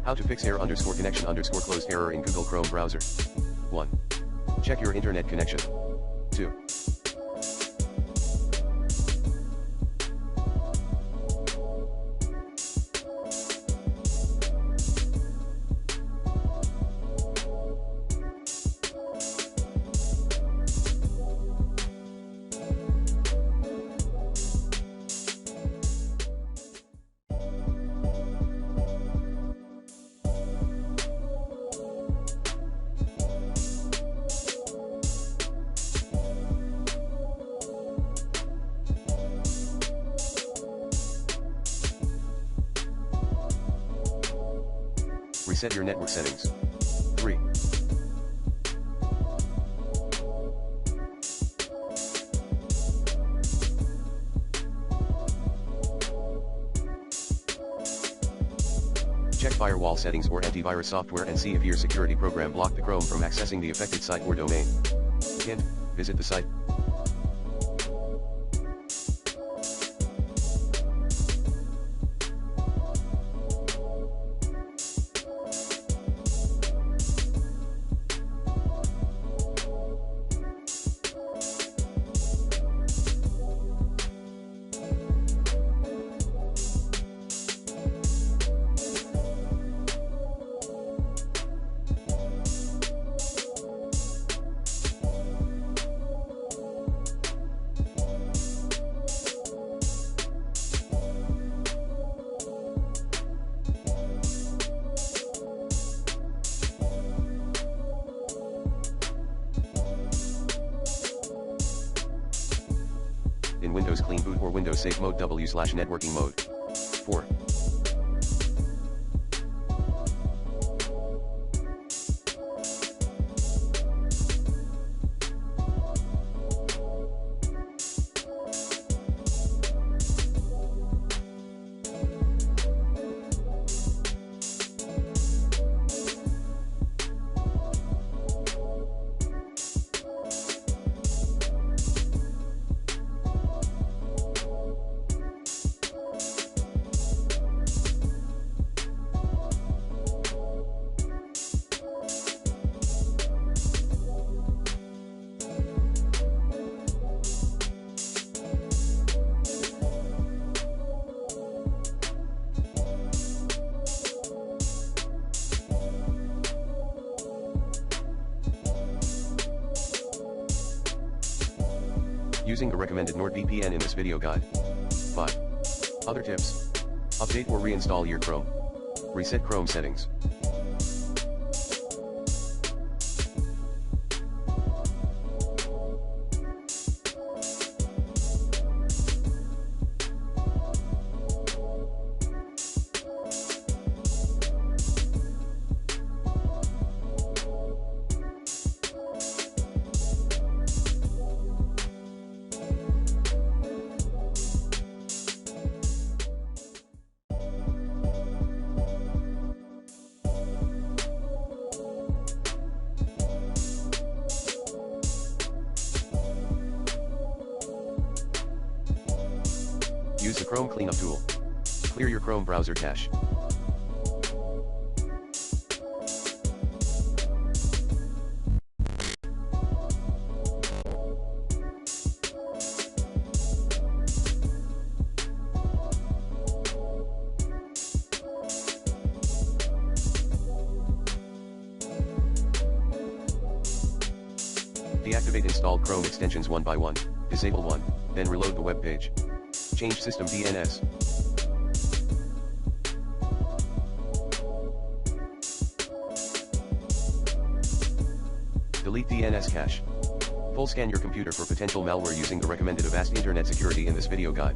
How to fix error_connection_closed error in Google Chrome browser. 1. Check your internet connection. 2. Reset your network settings. 3. Check firewall settings or antivirus software and see if your security program blocked the Chrome from accessing the affected site or domain. Hint: visit the site. In Windows Clean Boot or Windows Safe Mode W/networking mode. 4. Using the recommended NordVPN in this video guide. 5. Other tips. Update or reinstall your Chrome. Reset Chrome settings. Use the Chrome Cleanup tool. Clear your Chrome browser cache. Deactivate installed Chrome extensions one by one, disable one, then reload the web page. Change system DNS. Delete DNS cache. Full scan your computer for potential malware using the recommended Avast Internet Security in this video guide.